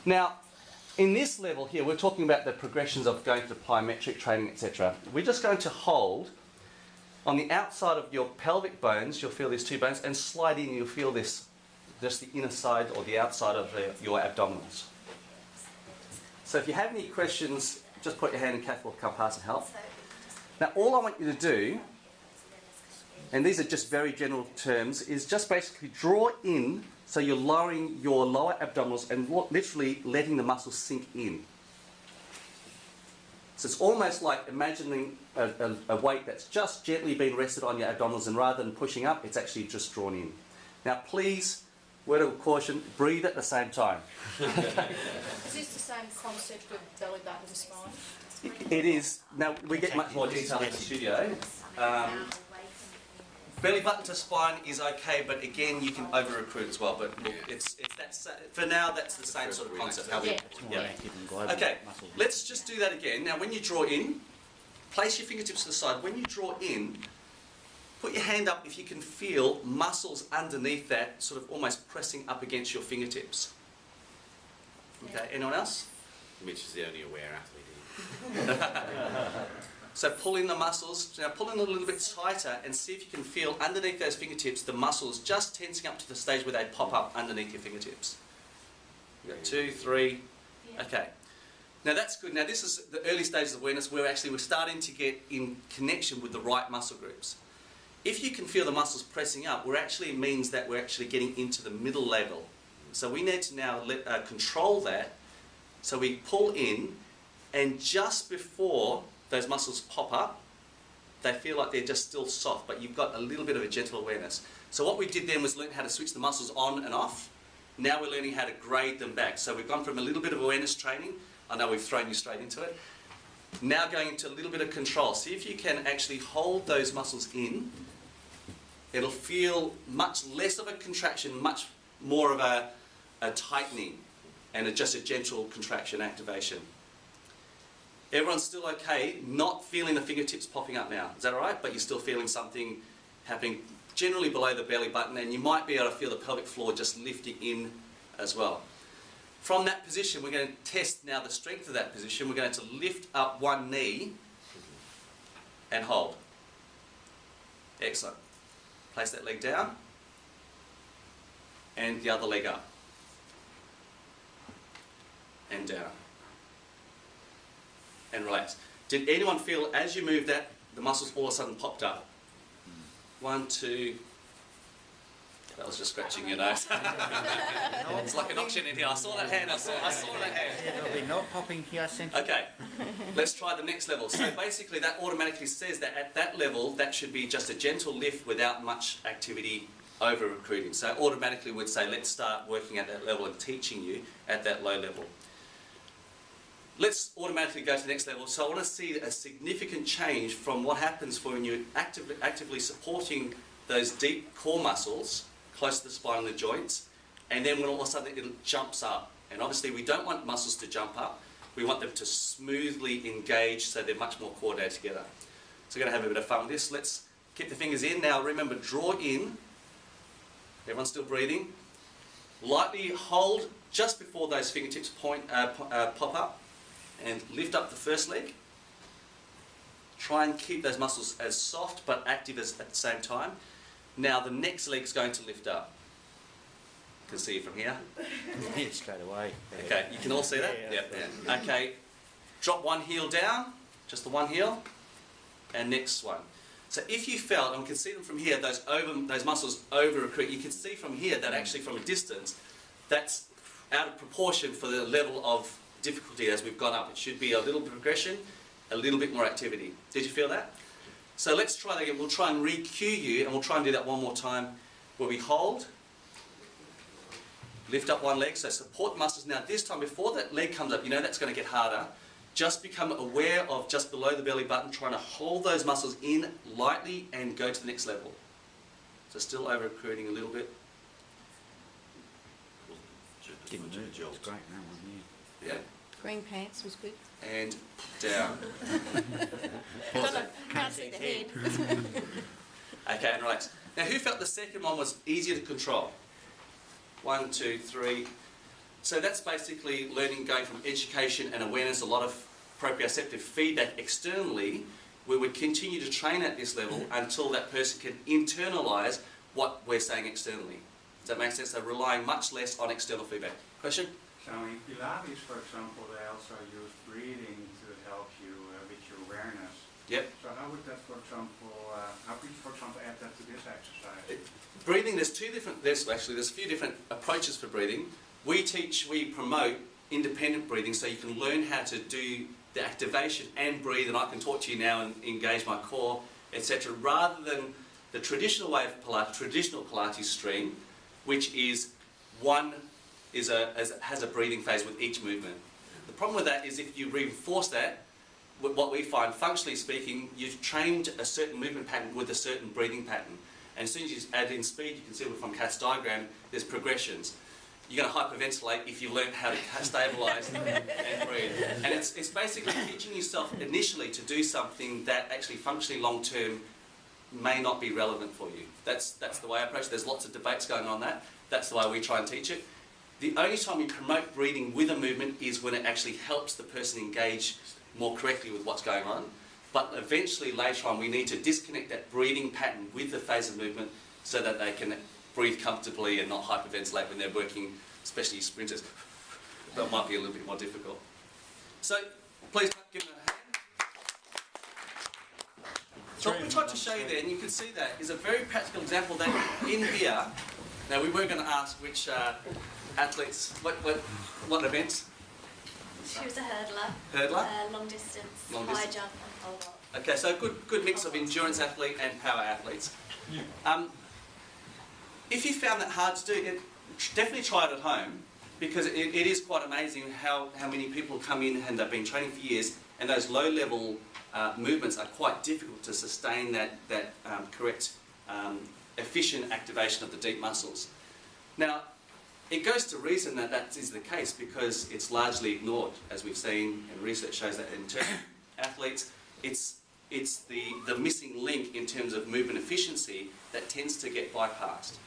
Now, in this level here, we're talking about the progressions of going to plyometric training, etc. We're just going to hold on the outside of your pelvic bones. You'll feel these two bones, and slide in. You'll feel this, just the inner side or the outside of your abdominals. So if you have any questions, just put your hand and Kath will come past and help. Now, all I want you to do, and these are just very general terms, is just basically draw in. So you're lowering your lower abdominals and literally letting the muscles sink in. So it's almost like imagining a weight that's just gently being rested on your abdominals, and rather than pushing up, it's actually just drawn in. Now please, word of caution, breathe at the same time. Is this the same concept with belly button and spine? It is. Now we get much more detail in the studio. Belly button to spine is okay, but again, you can over-recruit as well. But look, it's that. For now, that's the same sort of concept. Okay, let's just do that again. Now, when you draw in, place your fingertips to the side. When you draw in, put your hand up if you can feel muscles underneath that, sort of almost pressing up against your fingertips. Okay, anyone else? Mitch is the only aware athlete. So pull in the muscles. Now pull in a little bit tighter and see if you can feel underneath those fingertips the muscles just tensing up to the stage where they pop up underneath your fingertips. We've got 2, 3. Okay. Now that's good. Now this is the early stages of awareness where we're starting to get in connection with the right muscle groups. If you can feel the muscles pressing up, it means that we're actually getting into the middle level. So we need to now control that. So we pull in, and just before those muscles pop up, they feel like they're just still soft, but you've got a little bit of a gentle awareness. So what we did then was learn how to switch the muscles on and off. Now we're learning how to grade them back. So we've gone from a little bit of awareness training. I know we've thrown you straight into it. Now going into a little bit of control. See if you can actually hold those muscles in. It'll feel much less of a contraction, much more of a tightening, and just a gentle contraction activation. Everyone's still okay, not feeling the fingertips popping up now. Is that all right? But you're still feeling something happening generally below the belly button, and you might be able to feel the pelvic floor just lifting in as well. From that position, we're going to test now the strength of that position. We're going to lift up one knee and hold. Excellent. Place that leg down and the other leg up and down. And relax. Did anyone feel as you moved that the muscles all of a sudden popped up? 1, 2, That was just scratching your nose. It's like an auction in here. I saw that hand. I saw that hand. There'll be no popping here, Okay, let's try the next level. So basically that automatically says that at that level, that should be just a gentle lift without much activity over recruiting. So automatically would say, let's start working at that level and teaching you at that low level. Let's automatically go to the next level. So I want to see a significant change from what happens when you're actively supporting those deep core muscles close to the spine and the joints, and then when all of a sudden it jumps up. And obviously we don't want muscles to jump up, we want them to smoothly engage so they're much more coordinated together. So we're going to have a bit of fun with this. Let's keep the fingers in. Now remember, draw in. Everyone's still breathing. Lightly hold just before those fingertips pop up, and lift up the first leg. Try and keep those muscles as soft but active as at the same time. Now the next leg's going to lift up. You can see it from here. Straight away. Okay, you can all see that? Yeah. Okay, drop one heel down, just the one heel, and next one. So if you felt, and we can see them from here, those muscles over recruit, you can see from here that actually from a distance, that's out of proportion for the level of difficulty as we've gone up. It should be a little progression, a little bit more activity. Did you feel that? So let's try that again. We'll try and re-cue you, and we'll try and do that one more time, where we hold, lift up one leg, so support muscles. Now this time, before that leg comes up, you know that's going to get harder. Just become aware of just below the belly button, trying to hold those muscles in lightly and go to the next level. So still over recruiting a little bit. Didn't move. It's great, that one, Yeah. Green pants was good. And down. Can't see the head. Okay, and relax. Now who felt the second one was easier to control? 1, 2, 3. So that's basically learning, going from education and awareness, a lot of proprioceptive feedback externally. We would continue to train at this level until that person can internalise what we're saying externally. Does that make sense? So relying much less on external feedback. Question? So in Pilates, for example, they also use breathing to help you with your awareness. Yep. So how would that, for example, how could you, for example, add that to this exercise? Breathing, there's a few different approaches for breathing. We promote independent breathing, so you can learn how to do the activation and breathe, and I can talk to you now and engage my core, etc., rather than the traditional way of Pilates, traditional Pilates stream, which is has a breathing phase with each movement. The problem with that is if you reinforce that, what we find, functionally speaking, you've trained a certain movement pattern with a certain breathing pattern. And as soon as you add in speed, you can see from Kath's diagram, there's progressions. You're going to hyperventilate if you learn how to stabilise and breathe. And it's basically teaching yourself initially to do something that actually functionally long term may not be relevant for you. That's the way I approach it. There's lots of debates going on that. That's the way we try and teach it. The only time you promote breathing with a movement is when it actually helps the person engage more correctly with what's going on. But eventually later on we need to disconnect that breathing pattern with the phase of movement so that they can breathe comfortably and not hyperventilate when they're working, especially sprinters. That might be a little bit more difficult. So please give them a hand. So what we tried to show you there, and you can see that, is a very practical example that in here, now we were going to ask which athletes, what events? She was a hurdler. Hurdler? Long distance, Long high distance. jump and pole vault. Okay, so good mix of endurance athlete and power athletes. If you found that hard to do, definitely try it at home, because it is quite amazing how many people come in and they've been training for years, and those low-level movements are quite difficult to sustain that correct, efficient activation of the deep muscles. Now, it goes to reason that that is the case because it's largely ignored, as we've seen, and research shows that in terms of athletes, it's the missing link in terms of movement efficiency that tends to get bypassed.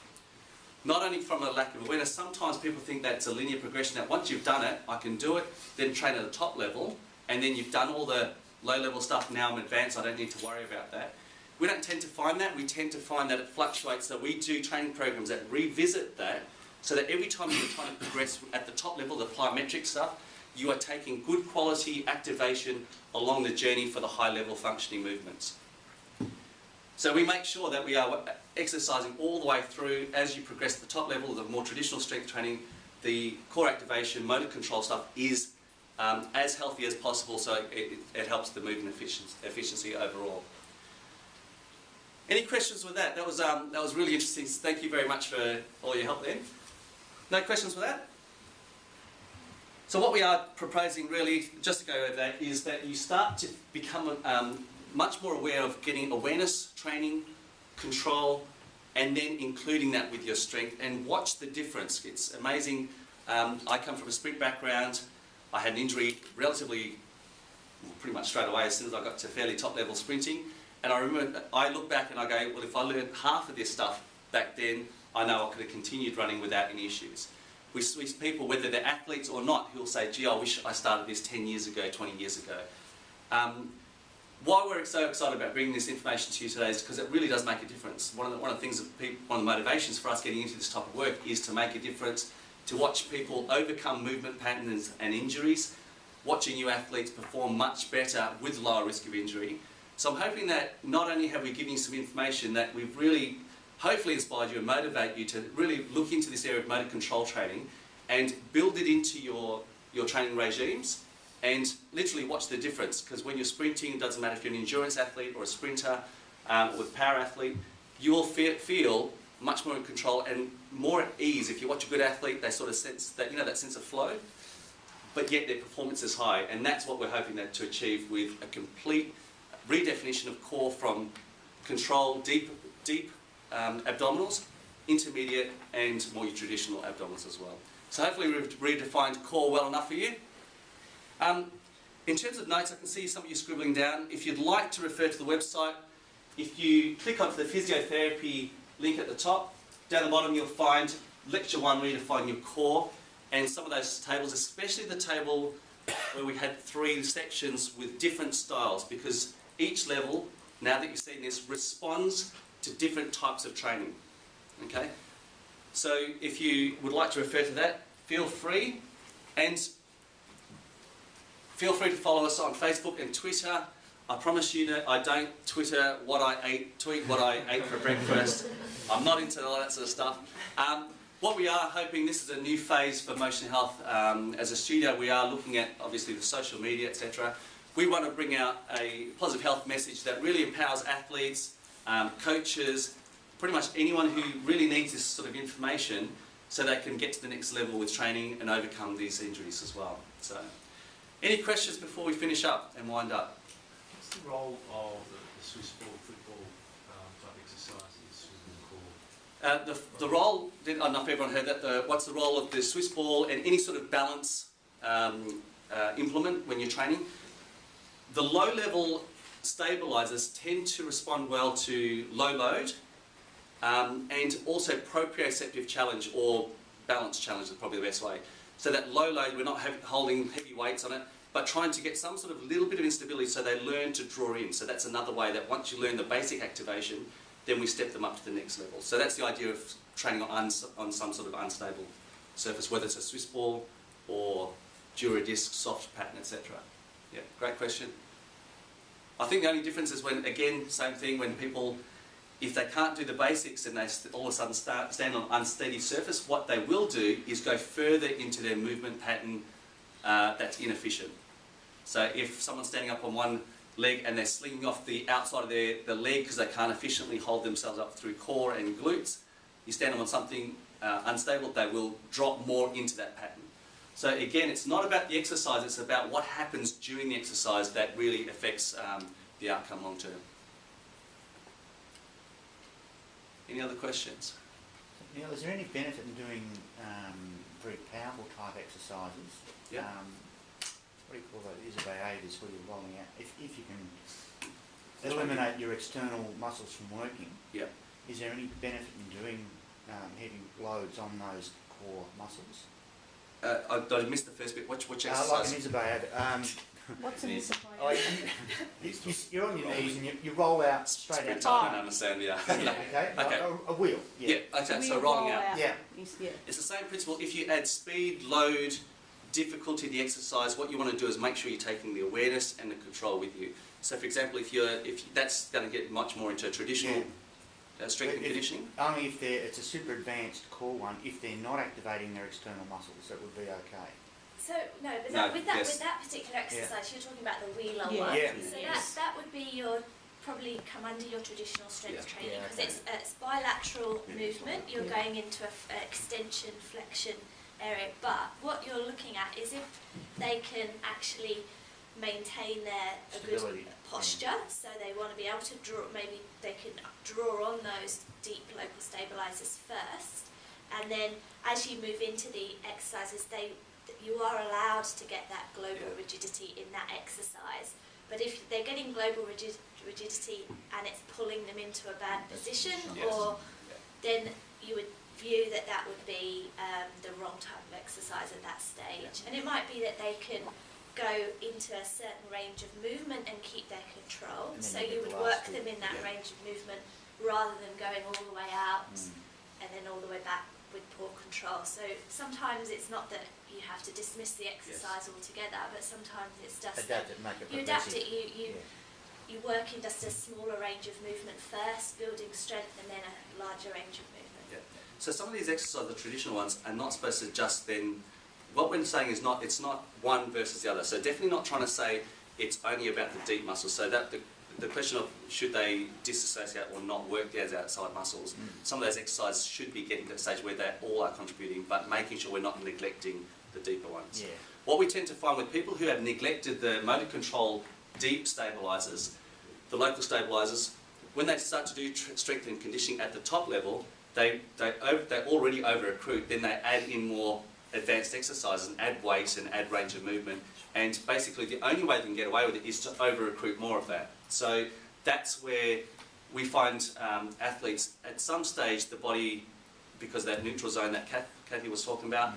Not only from a lack of awareness, sometimes people think that it's a linear progression, that once you've done it, I can do it, then train at the top level, and then you've done all the low-level stuff, now I'm advanced, I don't need to worry about that. We don't tend to find that, we tend to find that it fluctuates, so we do training programs that revisit that, so that every time you're trying to progress at the top level, the plyometric stuff, you are taking good quality activation along the journey for the high-level functioning movements. So we make sure that we are exercising all the way through as you progress to the top level of the more traditional strength training. The core activation, motor control stuff is as healthy as possible, so it helps the movement efficiency overall. Any questions with that? That was really interesting. Thank you very much for all your help then. No questions with that? So what we are proposing really, just to go over that, is that you start to become much more aware of getting awareness, training, control, and then including that with your strength, and watch the difference. It's amazing. I come from a sprint background. I had an injury relatively, pretty much straight away as soon as I got to fairly top level sprinting. And I remember, I look back and I go, well, if I learned half of this stuff back then, I know I could have continued running without any issues. We see people, whether they're athletes or not, who'll say, gee, I wish I started this 10 years ago, 20 years ago. Why we're so excited about bringing this information to you today is because it really does make a difference. One of the things, one of the motivations for us getting into this type of work is to make a difference, to watch people overcome movement patterns and injuries, watching you athletes perform much better with lower risk of injury. So I'm hoping that not only have we given you some information, that we've really hopefully inspired you and motivate you to really look into this area of motor control training and build it into your training regimes. And literally watch the difference, because when you're sprinting, it doesn't matter if you're an endurance athlete or a sprinter or a power athlete, you will feel much more in control and more at ease. If you watch a good athlete, they sort of sense that, that sense of flow, but yet their performance is high. And that's what we're hoping to achieve with a complete redefinition of core from control, deep abdominals, intermediate, and more your traditional abdominals as well. So hopefully we've redefined core well enough for you. In terms of notes, I can see some of you scribbling down. If you'd like to refer to the website, if you click onto the physiotherapy link at the top, down the bottom you'll find Lecture 1, Redefine Your Core, and some of those tables, especially the table where we had 3 sections with different styles, because each level, now that you've seen this, responds to different types of training. Okay? So if you would like to refer to that, feel free, and feel free to follow us on Facebook and Twitter. I promise you that I don't tweet what I ate for breakfast. I'm not into all that sort of stuff. What we are hoping, this is a new phase for Motion Health. As a studio, we are looking at obviously the social media, etc. We want to bring out a positive health message that really empowers athletes, coaches, pretty much anyone who really needs this sort of information, so they can get to the next level with training and overcome these injuries as well. So, any questions before we finish up and wind up? What's the role of the Swiss ball, football type exercises within the core? The role, I don't know if everyone heard that, what's the role of the Swiss ball and any sort of balance implement when you're training? The low-level stabilisers tend to respond well to low load and also proprioceptive challenge, or balance challenge is probably the best way. So that low load, we're not holding heavy weights on it, but trying to get some sort of little bit of instability so they learn to draw in. So that's another way that once you learn the basic activation, then we step them up to the next level. So that's the idea of training on some sort of unstable surface, whether it's a Swiss ball or Duradisc, soft pattern, etc. Yeah, great question. I think the only difference is when, again, same thing, when people, if they can't do the basics and they all of a sudden stand on an unsteady surface, what they will do is go further into their movement pattern that's inefficient. So if someone's standing up on one leg and they're slinging off the outside of the leg because they can't efficiently hold themselves up through core and glutes, you stand them on something unstable, they will drop more into that pattern. So again, it's not about the exercise, it's about what happens during the exercise that really affects the outcome long term. Any other questions? Neil, is there any benefit in doing very powerful type exercises? Yeah. What do you call that? Isobayatus, where you're rolling out. If you can eliminate your external muscles from working, yeah. Is there any benefit in doing heavy loads on those core muscles? I missed the first bit. Which exercise? Like an isobayatus. What's an isobayatus? You're on your knees and you roll out straight out. I don't understand, yeah. Okay, Okay. A wheel. Yeah, okay, so rolling out. Yeah. It's the same principle. If you add speed, load, difficulty of the exercise, what you want to do is make sure you're taking the awareness and the control with you. So, for example, if that's going to get much more into traditional strength and conditioning. Only if it's a super advanced core one. If they're not activating their external muscles, that would be okay. So no, but No, with that particular exercise, you're talking about the wheeler Yeah. one. Yeah. So Yes. that would be your probably come under your traditional strength Yeah. training Yeah, because okay. it's bilateral Yeah. movement. You're going into a extension, flexion area. But what you're looking at is if they can actually maintain their a good Stability. posture, so they want to be able to draw. Maybe they can draw on those deep local stabilizers first, and then as you move into the exercises, you are allowed to get that global rigidity in that exercise. But if they're getting global rigidity and it's pulling them into a bad position, Yes. or then you would view that that would be the wrong type of exercise at that stage. And it might be that they can go into a certain range of movement and keep their control. And then So you you get would the work last them in that Yeah. range of movement rather than going all the way out Mm. and then all the way back with poor control. So sometimes it's not that you have to dismiss the exercise altogether, but sometimes it's just Adapt it, make it you adapt progressive. it, you work in just a smaller range of movement first, building strength, and then a larger range of movement. Yeah. So some of these exercises, the traditional ones, are not supposed to just then. What we're saying is it's not one versus the other. So definitely not trying to say it's only about the deep muscles. So that the question of should they disassociate or not work those outside muscles. Some of those exercises should be getting to a stage where they all are contributing, but making sure we're not neglecting the deeper ones. Yeah. What we tend to find with people who have neglected the motor control deep stabilisers, the local stabilisers, when they start to do strength and conditioning at the top level, they already over recruit, then they add in more advanced exercises and add weight and add range of movement, and basically the only way they can get away with it is to over recruit more of that. So that's where we find athletes at some stage the body, because that neutral zone that Kathy was talking about,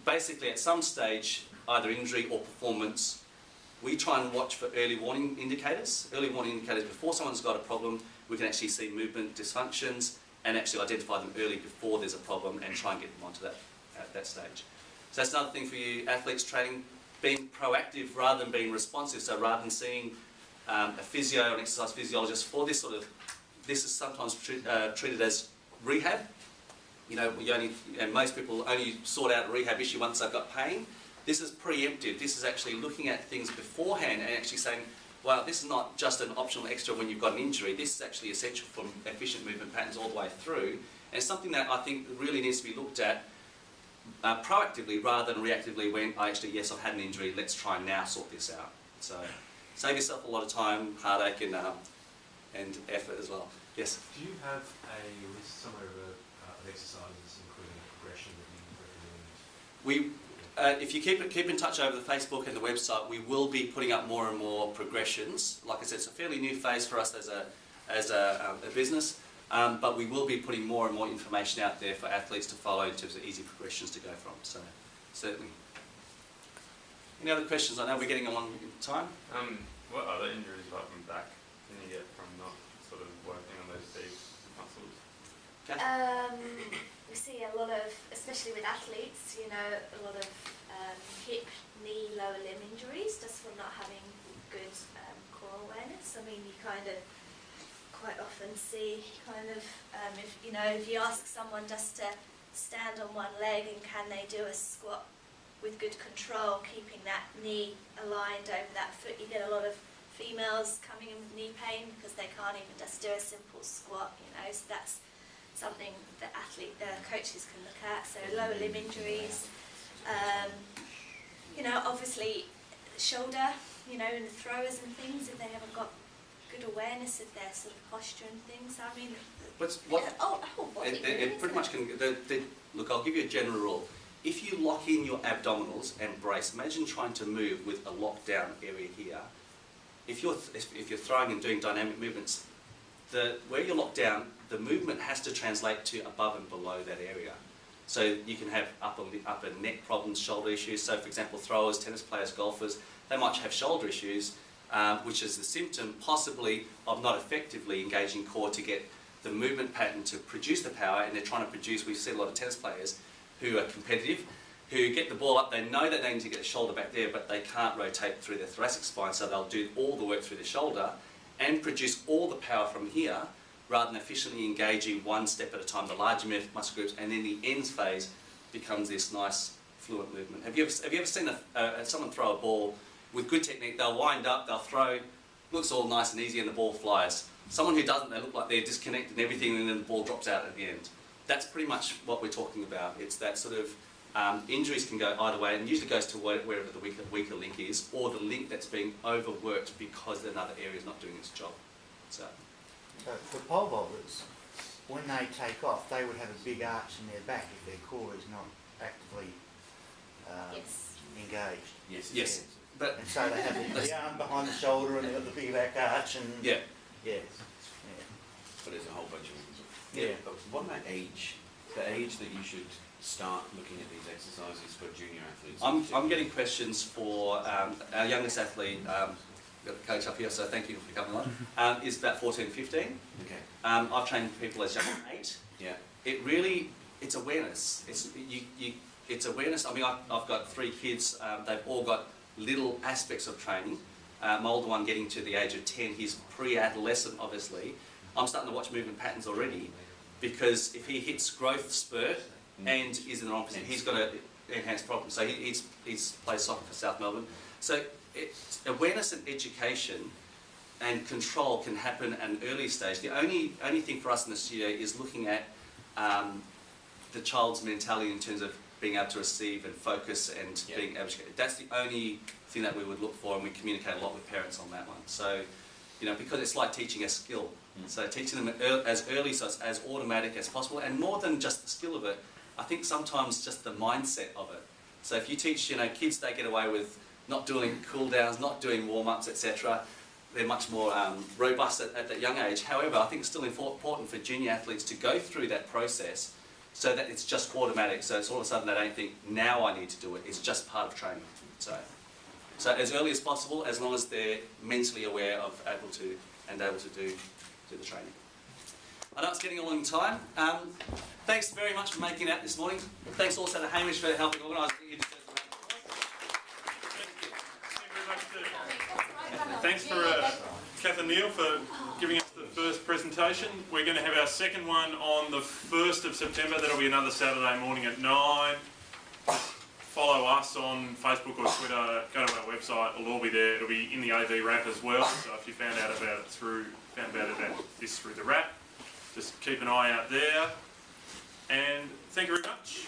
basically at some stage either injury or performance, we try and watch for early warning indicators. Early warning indicators before someone's got a problem, we can actually see movement dysfunctions and actually identify them early before there's a problem and try and get them onto that at that stage. So that's another thing for you athletes training, being proactive rather than being responsive. So rather than seeing a physio, an exercise physiologist for this this is sometimes treated as rehab. You know, and most people only sort out a rehab issue once they've got pain. This is preemptive. This is actually looking at things beforehand and actually saying, well, this is not just an optional extra when you've got an injury. This is actually essential for efficient movement patterns all the way through. And it's something that I think really needs to be looked at proactively rather than reactively when, yes, I've had an injury, let's try and now sort this out. So save yourself a lot of time, heartache and effort as well. Yes? Do you have a list somewhere of exercises including a progression that you recommend? If you keep in touch over the Facebook and the website, we will be putting up more and more progressions. Like I said, it's a fairly new phase for us as a business, but we will be putting more and more information out there for athletes to follow in terms of easy progressions to go from. So certainly. Any other questions? I know we're getting along in time. What other injuries apart from back can you get from not sort of working on those deep muscles? We see a lot of, especially with athletes, a lot of hip, knee, lower limb injuries just from not having good core awareness. I mean, you kind of quite often see if you ask someone just to stand on one leg and can they do a squat with good control, keeping that knee aligned over that foot, you get a lot of females coming in with knee pain because they can't even just do a simple squat, so that's something that coaches can look at. So lower limb injuries, obviously shoulder, and the throwers and things, if they haven't got good awareness of their sort of posture and things. I mean, body it pretty much can. Look, I'll give you a general rule. If you lock in your abdominals and brace, imagine trying to move with a lockdown area here. If you're throwing and doing dynamic movements, where you're locked down, the movement has to translate to above and below that area. So you can have upper neck problems, shoulder issues. So for example, throwers, tennis players, golfers, they might have shoulder issues, which is the symptom possibly of not effectively engaging core to get the movement pattern to produce the power, and they're trying to produce, we see a lot of tennis players who are competitive, who get the ball up, they know that they need to get the shoulder back there, but they can't rotate through their thoracic spine, so they'll do all the work through the shoulder and produce all the power from here, rather than efficiently engaging one step at a time, the larger muscle groups, and then the ends phase becomes this nice fluent movement. Have you ever seen someone throw a ball with good technique? They'll wind up, they'll throw, looks all nice and easy, and the ball flies. Someone who doesn't, they look like they're disconnected and everything, and then the ball drops out at the end. That's pretty much what we're talking about. It's that sort of injuries can go either way, and usually goes to wherever the weaker link is, or the link that's being overworked because another area is not doing its job. So for pole vaulters, when they take off, they would have a big arch in their back if their core is not actively Yes. engaged. Yes. yes, but And so they have the arm behind the shoulder and they've got the big back arch and... yeah. Yeah. But there's a whole bunch of ones. Yeah. But what about age? The age that you should start looking at these exercises for junior athletes? I'm getting questions for our youngest athlete, got the coach up here, so thank you for coming on, is about 14, 15. Okay. I've trained people as young as 8. Yeah. It really, it's awareness. It's awareness. I mean, I've got 3 kids. They've all got little aspects of training. My older one getting to the age of 10, he's pre-adolescent, obviously. I'm starting to watch movement patterns already, because if he hits growth spurt and is in the wrong position, he's got an enhanced problem. So he's plays soccer for South Melbourne. So awareness and education and control can happen at an early stage. The only thing for us in the studio is looking at the child's mentality in terms of being able to receive and focus and being able to... That's the only thing that we would look for, and we communicate a lot with parents on that one. So, you know, because it's like teaching a skill. So teaching them as early, so it's as automatic as possible, and more than just the skill of it, I think sometimes just the mindset of it. So if you teach, you know, kids, they get away with not doing cool downs, not doing warm-ups, etc. They're much more robust at that young age. However, I think it's still important for junior athletes to go through that process so that it's just automatic. So it's all of a sudden they don't think, now I need to do it. It's just part of training. So as early as possible, as long as they're mentally aware of able to do the training. I know it's getting a long time. Thanks very much for making it out this morning. Thanks also to Hamish for helping organise it. Thanks for Kath and Neil for giving us the first presentation. We're going to have our second one on the 1st of September. That'll be another Saturday morning at 9. Follow us on Facebook or Twitter. Go to our website. It'll all be there. It'll be in the AV wrap as well. So if you found out about this through the wrap, just keep an eye out there. And thank you very much.